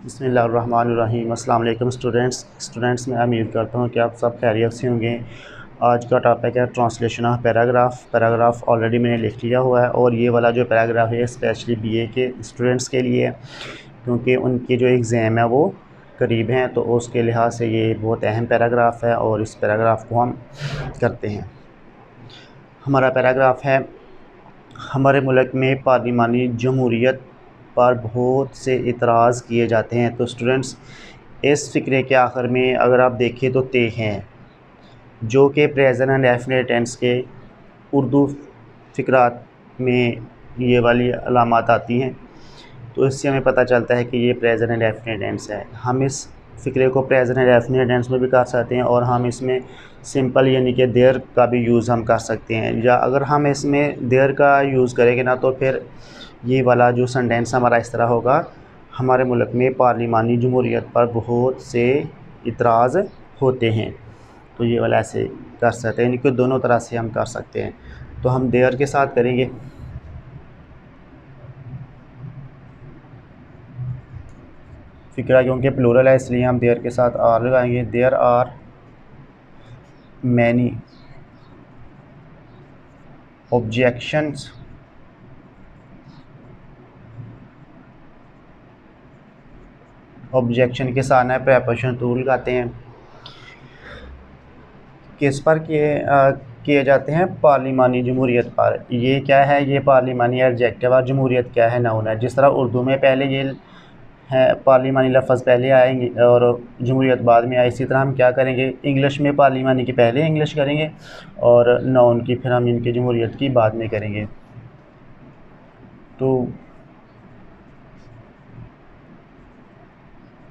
बिस्मिल्लाहिर्रहमानिर्रहीम। अस्सलाम वालेकुम स्टूडेंट्स मैं उम्मीद करता हूँ कि आप सब खैरियत से होंगे। आज का टॉपिक है ट्रांसलेशन ऑफ पैराग्राफ ऑलरेडी मैंने लिख लिया हुआ है और ये वाला जो पैराग्राफ है स्पेशली बीए के स्टूडेंट्स के लिए है, क्योंकि उनकी जो एग्ज़ाम है वो करीब हैं, तो उसके लिहाज से ये बहुत अहम पैराग्राफ है और इस पैराग्राफ को हम करते हैं। हमारा पैराग्राफ है, हमारे मुल्क में पार्लिमानी जमहूरियत पर बहुत से इतराज़ किए जाते हैं। तो स्टूडेंट्स, इस फ़िक्रे के आखिर में अगर आप देखें तो ते हैं, जो कि प्रेज़ेंट एंड डेफिनेट टेंस के उर्दू फ़िक्रात में ये वाली अलामात आती हैं, तो इससे हमें पता चलता है कि ये प्रेज़ेंट एंड डेफिनेट टेंस है। हम इस फ़िक्रे को प्रेज़ेंट एंड डेफिनेट टेंस में भी कर सकते हैं और हम इसमें सिंपल यानी कि देयर का भी यूज़ हम कर सकते हैं, या अगर हम इसमें देयर का यूज़ करेंगे ना तो फिर ये वाला जो सेंटेंस हमारा इस तरह होगा, हमारे मुल्क में पार्लिमानी जमहूरियत पर बहुत से इतराज़ होते हैं। तो ये वाला ऐसे कर सकते हैं, यानी कि दोनों तरह से हम कर सकते हैं। तो हम देयर के साथ करेंगे। फ़िक्रा क्योंकि प्लूरल है इसलिए हम देयर के साथ आर लगाएंगे। There are many objections objection के साथ है प्रेपोजिशन टू लगाते हैं। किस पर किए जाते हैं? पार्लिमानी जमहूरियत पर। ये क्या है? ये पार्लिमानी एडजेक्टिव और जमहूरियत क्या है? नाउन है। जिस तरह उर्दू में पहले ये है पार्लिमानी लफ्ज़ पहले आएंगे और जमहूरियत बाद में आए, इसी तरह हम क्या करेंगे, इंग्लिश में पार्लिमानी की पहले इंग्लिश करेंगे और नाउन की फिर हम इनकी जमहूरियत की बाद में करेंगे। तो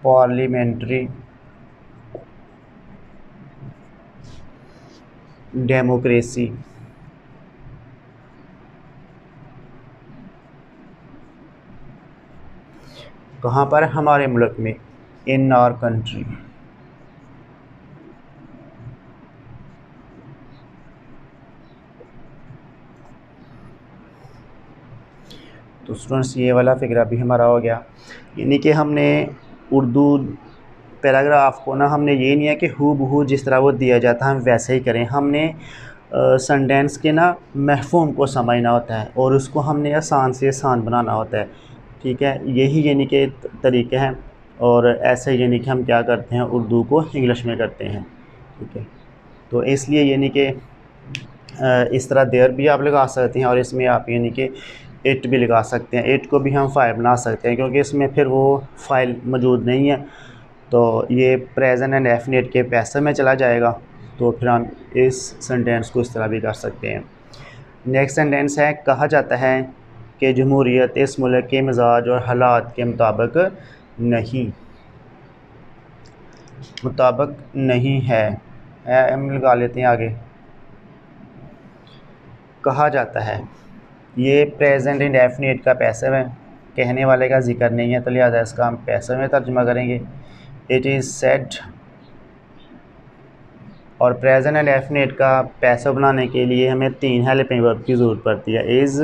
पार्लियामेंट्री डेमोक्रेसी कहाँ पर? हमारे मुल्क में, इन आवर कंट्री। तो स्टूडेंट्स, ये वाला फ़िक्रा भी हमारा हो गया, यानी कि हमने उर्दू पैराग्राफ को ना, हमने ये नहीं है कि हू बहू जिस तरह वो दिया जाता है हम वैसे ही करें। हमने सेंटेंस के ना मफ़हूम को समझना होता है और उसको हमने आसान से आसान बनाना होता है। ठीक है, यही यानी कि तरीके हैं और ऐसे यानी कि हम क्या करते हैं, उर्दू को इंग्लिश में करते हैं। ठीक है, तो इसलिए यानी कि इस तरह देयर भी आप लगा सकते हैं और इसमें आप यानी कि इट भी लगा सकते हैं। इट को भी हम फ़ाइल बना सकते हैं क्योंकि इसमें फिर वो फ़ाइल मौजूद नहीं है, तो ये प्रेजेंट एंड डेफिनेट के पैसे में चला जाएगा। तो फिर हम इस सेंटेंस को इस तरह भी कर सकते हैं। नेक्स्ट सेंटेंस है, कहा जाता है कि जमहूरियत इस मुल्क के मिजाज और हालात के मुताबिक नहीं है। हम लगा लेते हैं आगे। कहा जाता है, ये प्रेजेंट इंडेफिनिट का पैसिव है, कहने वाले का जिक्र नहीं है, तो लिहाजा इसका हम पैसिव में तर्जुमा करेंगे। इट इज़ सेड, और प्रेजेंट इंडेफिनिट का पैसिव बनाने के लिए हमें 3 हेल्पिंग वर्ब की ज़रूरत पड़ती है, इज़,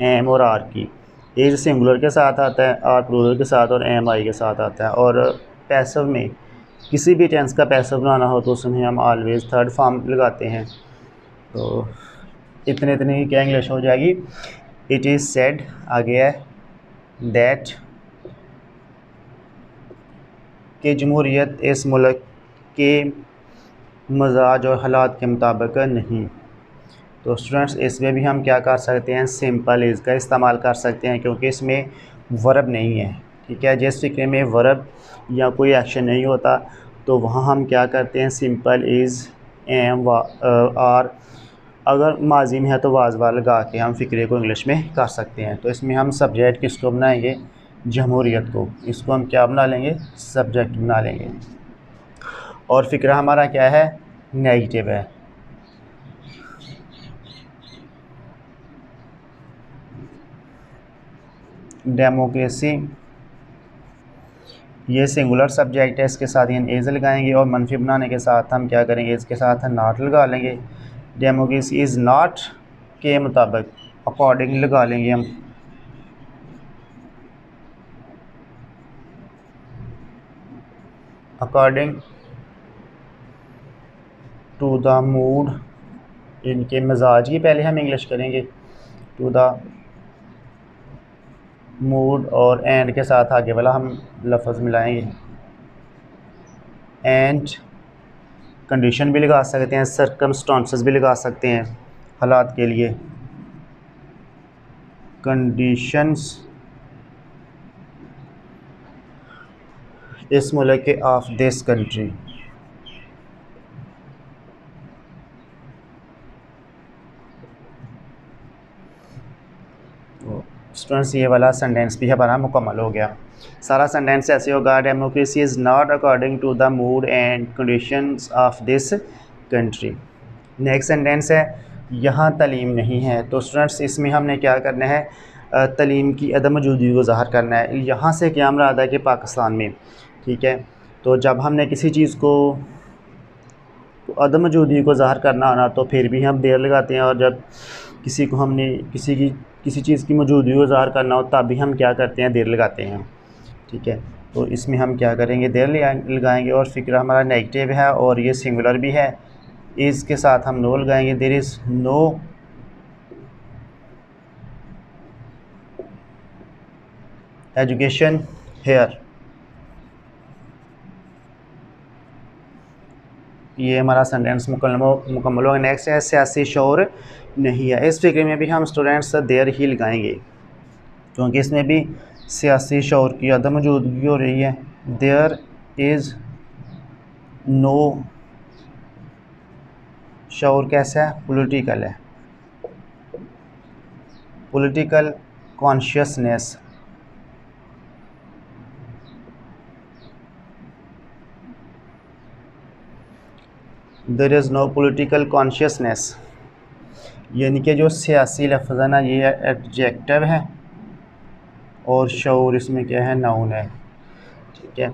एम और आर की। इज़ सिंगुलर के साथ आता है, आर प्लूरल के साथ और एम आई के साथ आता है। और पैसिव में किसी भी टेंस का पैसिव बनाना हो तो उसमें हम ऑलवेज़ थर्ड फॉर्म लगाते हैं। तो इतने ही क्या इंग्लिश हो जाएगी। इट इज़ सेड, आगे है दैट, कि जमहूरियत इस मुल्क के मजाज और हालात के मुताबिक नहीं। तो स्टूडेंट्स, इसमें भी हम क्या कर सकते हैं, सिंपल इज़ का इस्तेमाल कर सकते हैं क्योंकि इसमें वर्ब नहीं है। ठीक है, जिस फिक्रे में वर्ब या कोई एक्शन नहीं होता तो वहाँ हम क्या करते हैं, सिंपल इज़, एम, आर, अगर माजी में है तो वाजवा लगा के हम फ़िक्रे को इंग्लिश में कर सकते हैं। तो इसमें हम सब्जेक्ट किसको बनाएंगे, जमहूरियत को, इसको हम क्या बना लेंगे, सब्जेक्ट बना लेंगे। और फ़िक्रा हमारा क्या है, नेगेटिव है। डेमोक्रेसी, ये सिंगुलर सब्जेक्ट है, इसके साथ ये एज लगाएंगे और मनफी बनाने के साथ हम क्या करेंगे, इसके साथ नॉट लगा लेंगे। डेमोक्रेसी इज़ नॉट के मुताबिक अकॉर्डिंग लगा लेंगे हम। अकॉर्डिंग टू द मूड, इनके मिजाज की पहले हम इंग्लिश करेंगे, टू द मूड, और एंड के साथ आगे वाला हम लफ्ज़ मिलाएंगे। एंड कंडीशन भी लगा सकते हैं, सर्कमस्टांसेस भी लगा सकते हैं हालात के लिए। कंडीशंस इस मुल्क ऑफ दिस कंट्री। स्टूडेंट्स ये वाला सेंटेंस भी हमारा मुकम्मल हो गया। सारा सेंटेंस ऐसे होगा, democracy is not according to the mood and conditions of this country. Next sentence है, यहाँ तालीम नहीं है। तो स्टूडेंट्स इसमें हमने क्या करना है, तालीम की अदम मौजूदगी को ज़ाहिर करना है। यहाँ से क्या मुराद है कि पाकिस्तान में, ठीक है। तो जब हमने किसी चीज़ को तो अदम मौजूदगी को ज़ाहिर करना होना तो फिर भी हम देर लगाते हैं, और जब किसी को हमने किसी चीज़ की मौजूदगी को ज़ाहिर करना हो तब भी हम क्या करते हैं, देर लगाते हैं, ठीक है। तो इसमें हम क्या करेंगे, देर लगाएंगे। और फ़िक्र हमारा नेगेटिव है और ये सिंगुलर भी है, इसके साथ हम नो लगाएंगे। There is no education here. ये हमारा सेंटेंस मुकम्मल होगा। नेक्स्ट है, सियासी शौर नहीं है। इस फिक्र में भी हम स्टूडेंट्स देर ही लगाएंगे, क्योंकि इसमें भी सियासी शौर की अदम मौजूदगी हो रही है। देयर इज़ नो शौर कैसा है, पॉलिटिकल है, political consciousness. There is no political consciousness, यानी कि जो सियासी लफ्ज़ है ना, ये एडजेक्टिव है और शऊर इसमें क्या है, नाउन है, ठीक है।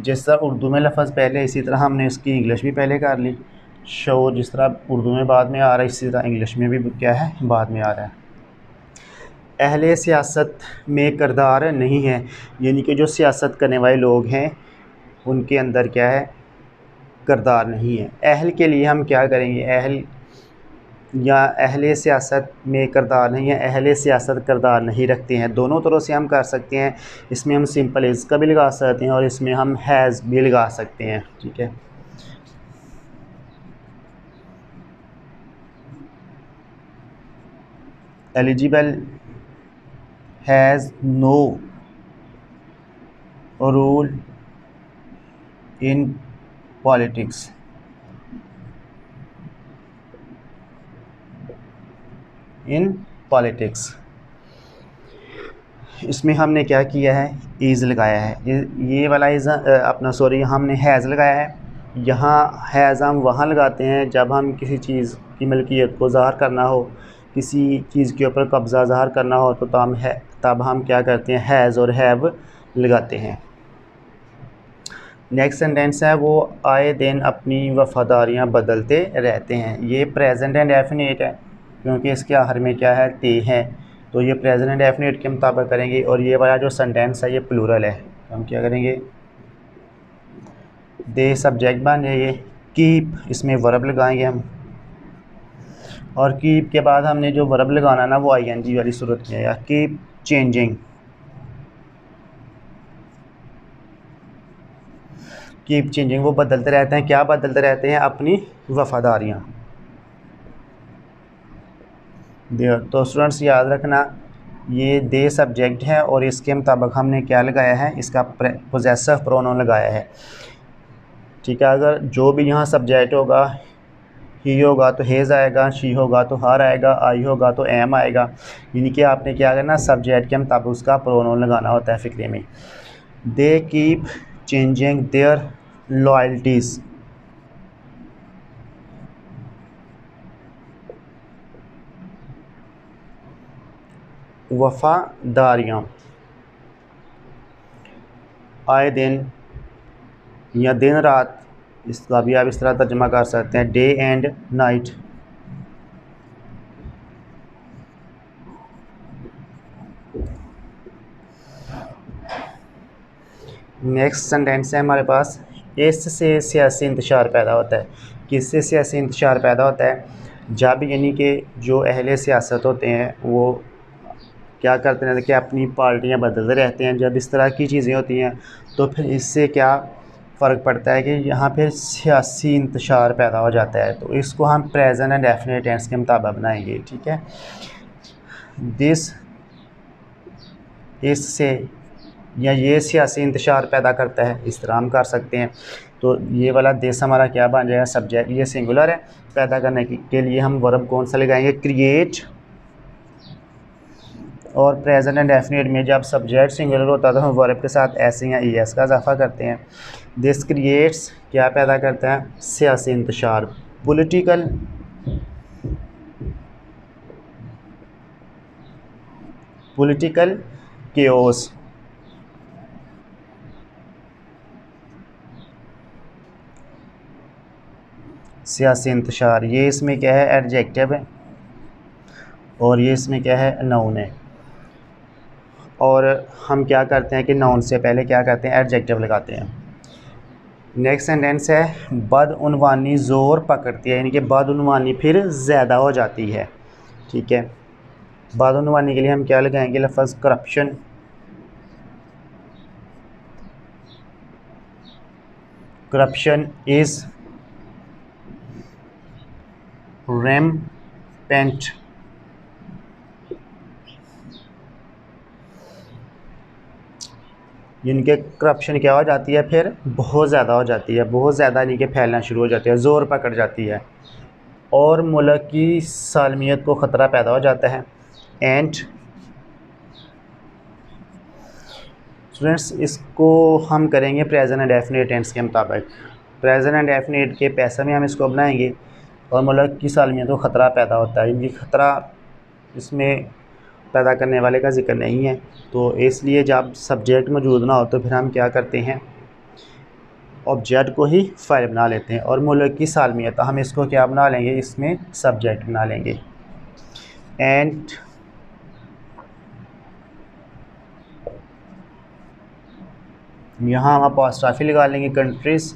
जिस तरह उर्दू में लफ्ज़ पहले, इसी तरह हमने इसकी इंग्लिश भी पहले कर ली। शऊर जिस तरह उर्दू में बाद में आ रहा है, इसी तरह इंग्लिश में भी क्या है, बाद में आ रहा है। अहले सियासत में किरदार नहीं है, यानी कि जो सियासत करने वाले लोग हैं उनके अंदर क्या है, किरदार नहीं है। अहल के लिए हम क्या करेंगे, अहल या अहले सियासत में किरदार नहीं है, अहले सियासत किरदार नहीं रखते हैं। दोनों तरह से हम कर सकते हैं। इसमें हम सिंपल इज़ का भी लगा सकते हैं और इसमें हम हैज़ भी लगा सकते हैं, ठीक है। Eligible has no rule in politics. In politics इसमें हमने क्या किया है, इज़ लगाया है। ये वाला इज़ अपना सॉरी हमने हैज़ लगाया है। यहाँ हैज़ हम वहाँ लगाते हैं जब हम किसी चीज़ की मलकियत को ज़ाहिर करना हो, किसी चीज़ के ऊपर कब्ज़ा ज़ाहिर करना हो, तो तब हम क्या करते हैं, हैज़ और हैव लगाते हैं। नेक्स्ट सेंटेंस है, वो आए दिन अपनी वफ़ादारियाँ बदलते रहते हैं। ये प्रेजेंट एंड डेफिनेट है, क्योंकि इसके आखिर में क्या है, ते है, तो ये प्रेजेंट एंड डेफिनेट के मुताबिक करेंगे। और ये वाला जो सेंटेंस है ये प्लूरल है, तो हम क्या करेंगे, दे सब्जेक्ट बन जाइए, कीप इसमें वर्ब लगाएंगे हम, और कीप के बाद हमने जो वर्ब लगाना ना वो आईएनजी वाली सूरत में है, कीप चेंजिंग। कीप चेंजिंग वो बदलते रहते हैं, क्या बदलते रहते हैं, अपनी वफ़ादारियाँ। तो स्टूडेंट्स याद रखना, ये दे सब्जेक्ट है और इसके मुताबिक हमने क्या लगाया है, इसका पोजेसिव प्रोनाउन लगाया है, ठीक है। अगर जो भी यहाँ सब्जेक्ट होगा, ही होगा तो हेज़ आएगा, शी होगा तो हर आएगा, आई होगा तो एम आएगा, यानी कि आपने क्या करना, सब्जेक्ट के मुताबिक उसका प्रोनाउन लगाना होता है फ़िक्रे में। They keep changing their loyalties. वफ़ादारियाँ आए दिन या दिन रात, इसका भी आप इस तरह तर्जमा कर सकते हैं, day and night. Next sentence है हमारे पास, इससे सियासी इंतशार पैदा होता है। किससे सियासी इंतशार पैदा होता है? जब यानी कि जो अहले सियासत होते हैं वो क्या करते रहते हैं कि अपनी पार्टियां बदलते रहते हैं। जब इस तरह की चीज़ें होती हैं तो फिर इससे क्या फ़र्क पड़ता है कि यहाँ फिर सियासी इंतशार पैदा हो जाता है। तो इसको हम प्रेजेंट एंड डेफिनेट टेंस के मुताबिक बनाएंगे, ठीक है। दिस, इससे, या ये सियासी इंतशार पैदा करता है, इस तरह हम कर सकते हैं। तो ये वाला दिस हमारा क्या बन जाएगा? सब्जेक्ट, ये सिंगुलर है। पैदा करने के लिए हम वर्ब कौन सा लगाएंगे? क्रिएट। और प्रेजेंट एंड डेफिनेट में जब सब्जेक्ट सिंगुलर होता है तो हम वर्ब के साथ एस या ई एस का इजाफा करते हैं। दिस क्रिएट्स क्या पैदा करता है? सियासी इंतशार, पॉलिटिकल केओस। सियासी इंतशार, ये इसमें क्या है? एडजेक्टिव है, और ये इसमें क्या है? नाउन है। और हम क्या करते हैं कि नाउन से पहले क्या करते हैं? एडजेक्टिव लगाते हैं। नेक्स्ट सेंटेंस है, बदउनवानी ज़ोर पकड़ती है, यानी कि बदउनवानी फिर ज़्यादा हो जाती है, ठीक है। बदउनवानी के लिए हम क्या लगाएंगे? लफ्ज़ करप्शन। Corruption is rampant. यानी कि करप्शन क्या हो जाती है? फिर बहुत ज़्यादा हो जाती है, बहुत ज़्यादा यानी कि फैलना शुरू हो जाती है, ज़ोर पकड़ जाती है, और मुल्क की सालमियत को ख़तरा पैदा हो जाता है। एंड स्टूडेंट्स, इसको हम करेंगे प्रेजेंट एंड डेफिनेट टेंस के मुताबिक। प्रेजेंट एंड डेफिनेट के पैसे में हम इसको बनाएंगे, और मुल्क की सालमियत को ख़तरा पैदा होता है, यानी ख़तरा इसमें पैदा करने वाले का जिक्र नहीं है। तो इसलिए जब सब्जेक्ट मौजूद ना हो तो फिर हम क्या करते हैं? ऑब्जेक्ट को ही फ़ाइल बना लेते हैं। और मुल्क की सालमियत हम इसको क्या बना लेंगे? इसमें सब्जेक्ट बना लेंगे। एंड यहाँ हम अपॉस्ट्रॉफी लगा लेंगे। कंट्रीज़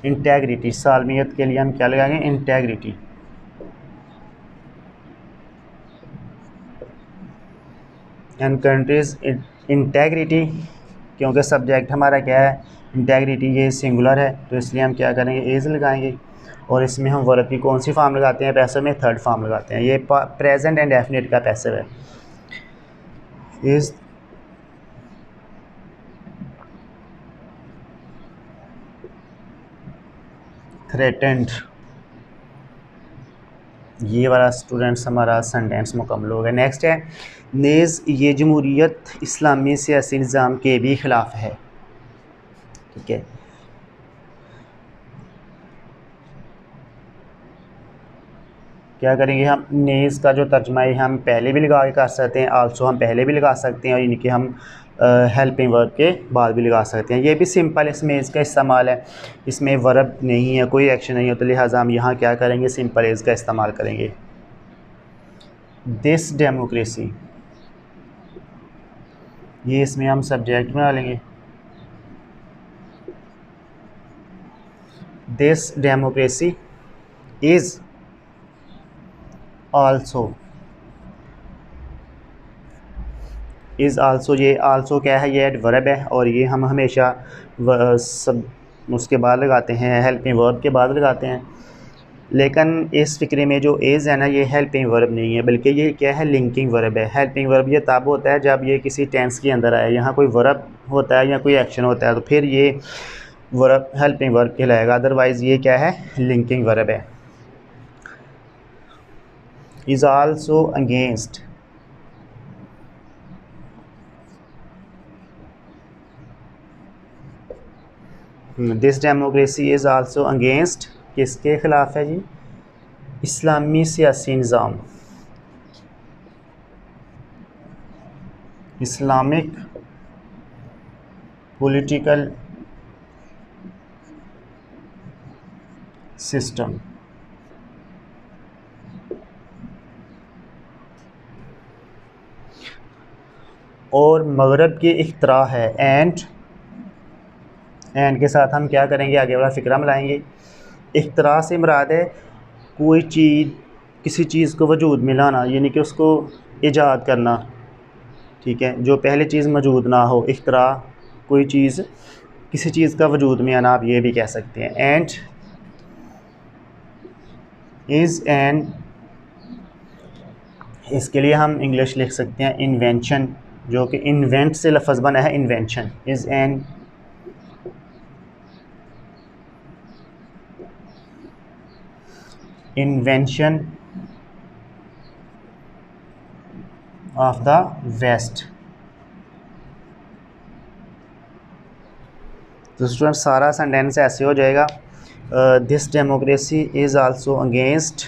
इंटेग्रिटी, सालमियत के लिए हम क्या लगाएंगे? इंटेग्रिटी। एंड कंट्रीज़ इंटेग्रिटी, क्योंकि सब्जेक्ट हमारा क्या है? इंटेग्रिटी, ये सिंगुलर है, तो इसलिए हम क्या करेंगे? इज़ लगाएंगे। और इसमें हम वर्ब की कौन सी फॉर्म लगाते हैं? पैसिव में थर्ड फॉर्म लगाते हैं। ये प्रेजेंट एंड डेफिनेट का पैसिव है। Is threatened. ये वाला स्टूडेंट्स हमारा सेंटेंस मुकम्मल हो गया। नेक्स्ट है, नेज़ ये जमहूरियत इस्लामी सियासी निज़ाम के भी ख़िलाफ़ है, ठीक है। क्या करेंगे हम? नेज़ का जो तर्जमा है हम पहले भी लगा के कर सकते हैं, आल्सो हम पहले भी लगा सकते हैं, और यानी कि हम हेल्पिंग वर्ब के बाद भी लगा सकते हैं। ये भी सिंपल इसमें इसका इस्तेमाल है, इसमें वर्ब नहीं है, कोई एक्शन नहीं है, तो लिहाजा हम यहाँ क्या करेंगे? सिंपल इज़ का इस्तेमाल करेंगे। दिस डेमोक्रेसी, ये इसमें हम सब्जेक्ट बना लेंगे। This democracy is also, is also, ये आल्सो क्या है? ये एडवर्ब है, और ये हम हमेशा सब उसके बाद लगाते हैं, हेल्पिंग वर्ब के बाद लगाते हैं। लेकिन इस फ़िक्रे में जो इज़ है ना, ये हेल्पिंग वर्ब नहीं है, बल्कि ये क्या है? लिंकिंग वर्ब है। हेल्पिंग वर्ब ये तब होता है जब ये किसी टेंस के अंदर आए, यहाँ कोई वर्ब होता है या कोई एक्शन होता है, तो फिर ये वर्ब हेल्पिंग वर्ब कहलाएगा, अदरवाइज़ ये क्या है? लिंकिंग वर्ब है। Is also against, this democracy is also against, किसके ख़िलाफ़ है जी? इस्लामी सियासी निज़ाम, इस्लामिक पॉलिटिकल सिस्टम। और मगरब की इख्तरा है, एंड एंड के साथ हम क्या करेंगे, आगे वाला फ़िक्रा मिलाएंगे। इख्तरा से मुराद है कोई चीज़, किसी चीज़ को वजूद में लाना, यानी कि उसको ईजाद करना, ठीक है, जो पहले चीज़ मौजूद ना हो। इख्तरा कोई चीज़, किसी चीज़ का वजूद में आना, आप ये भी कह सकते हैं। एंड इज़ एन, इसके लिए हम इंग्लिश लिख सकते हैं इन्वेंशन, जो कि इन्वेंट से लफ्ज़ बना है, invention. Is an invention of the West. तो स्टूडेंट सारा सेंटेंस ऐसे हो जाएगा, this democracy is also against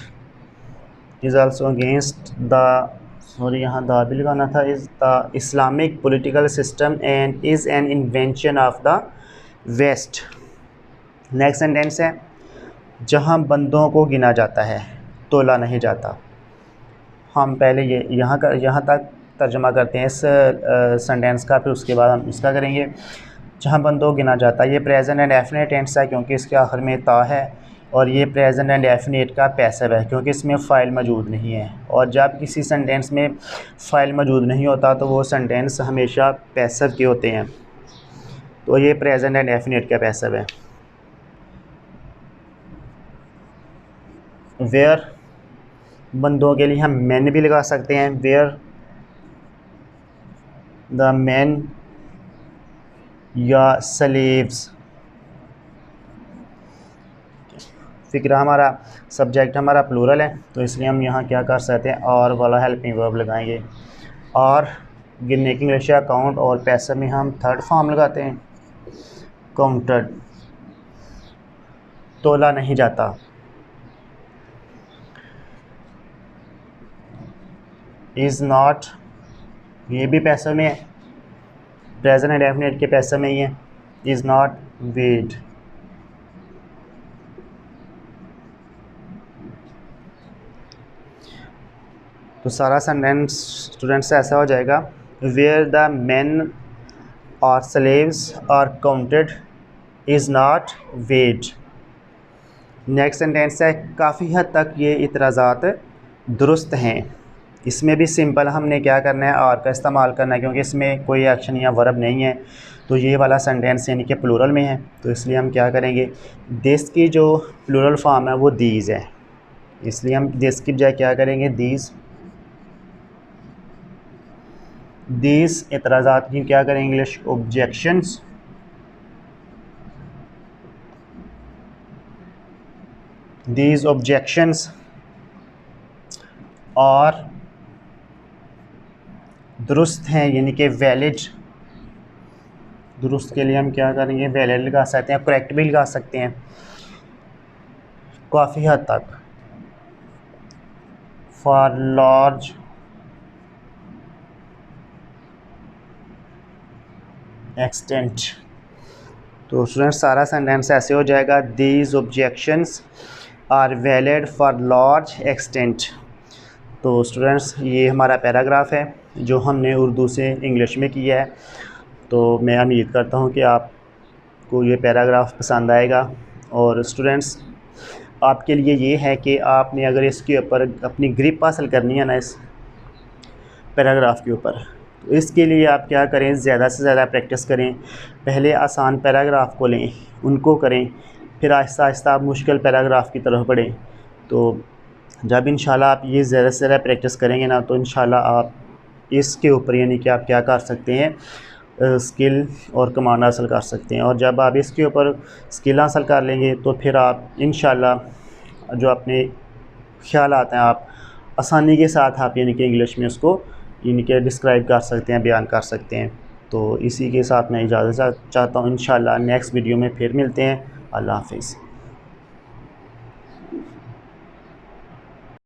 the, sorry यहाँ द भी लगाना था, is the Islamic political system and is an invention of the West. Next sentence है, जहाँ बंदों को गिना जाता है तोला नहीं जाता। हम पहले ये यहाँ तक तर्जुमा करते हैं इस सेंटेंस का, फिर उसके बाद हम इसका करेंगे। जहाँ बंदों को गिना जाता है, ये प्रेजेंट एंड डेफिनेट टेंस है क्योंकि इसके आखिर में ता है, और ये प्रेजेंट एंड डेफिनेट का पैसिव है क्योंकि इसमें फ़ाइल मौजूद नहीं है। और जब किसी सेंटेंस में फ़ाइल मौजूद नहीं होता तो वो सेंटेंस हमेशा पैसिव के होते हैं। तो ये प्रेजेंट एंड डेफिनेट का पैसिव है। वेयर, बंदों के लिए हम मैन भी लगा सकते हैं, वेयर द मैन या स्लेव्स। फ़िक्रा हमारा सब्जेक्ट हमारा प्लूरल है, तो इसलिए हम यहाँ क्या कर सकते हैं, और वाला हेल्पिंग वर्ब लगाएंगे। और गिनने की इंग्लिश है काउंट, और पैसे में हम थर्ड फॉर्म लगाते हैं काउंटेड। तोला नहीं जाता, इज़ नॉट, ये भी पैसे में है, प्रेजेंट एंड डेफिनेट के पैसे में ही है। Is not weighed. तो सारा सेंटेंस स्टूडेंट्स ऐसा हो जाएगा, वेयर द मेन और slaves are counted is not weighed. Next sentence है, काफ़ी हद तक ये इतराज़ात दुरुस्त हैं। इसमें भी सिंपल हमने क्या करना है, आर का इस्तेमाल करना है क्योंकि इसमें कोई एक्शन या वर्ब नहीं है। तो ये वाला सेंटेंस यानी कि प्लूरल में है, तो इसलिए हम क्या करेंगे, दिस की जो प्लूरल फॉर्म है वो दीज है, इसलिए हम दिस की बजाय क्या करेंगे, दीज। दीज इतराज़ात की क्या करेंगे इंग्लिश, ऑब्जेक्शंस। दीज ऑब्जेक्शंस और दुरुस्त हैं यानी कि वैलिड। दुरुस्त के लिए हम क्या करेंगे, वैलिड लगा सकते हैं, करेक्ट भी लगा सकते हैं काफ़ी हद तक। For large extent. तो स्टूडेंट्स सारा सेंटेंस ऐसे हो जाएगा, these objections are valid for large extent. तो स्टूडेंट्स ये हमारा पैराग्राफ है जो हमने उर्दू से इंग्लिश में किया है। तो मैं उम्मीद करता हूँ कि आपको ये पैराग्राफ पसंद आएगा। और स्टूडेंट्स आपके लिए ये है कि आपने अगर इसके ऊपर अपनी ग्रिप हासिल करनी है ना इस पैराग्राफ के ऊपर, तो इसके लिए आप क्या करें, ज़्यादा से ज़्यादा प्रैक्टिस करें। पहले आसान पैराग्राफ को लें, उनको करें, फिर आहिस्ता आहिस्ता आप मुश्किल पैराग्राफ की तरफ बढ़ें। तो जब इंशाल्लाह आप ये ज़्यादा से ज़्यादा प्रैक्टिस करेंगे ना, तो इंशाल्लाह आप इसके ऊपर यानी कि आप क्या कर सकते हैं, स्किल और कमांड हासिल कर सकते हैं। और जब आप इसके ऊपर स्किल हासिल कर लेंगे तो फिर आप इंशाल्लाह जो अपने ख्याल आते हैं आप आसानी के साथ आप यानी कि इंग्लिश में उसको यानी कि डिस्क्राइब कर सकते हैं, बयान कर सकते हैं। तो इसी के साथ मैं इजाज़त चाहता हूँ। इंशाल्लाह नेक्स्ट वीडियो में फिर मिलते हैं। अल्लाह हाफ़िज़।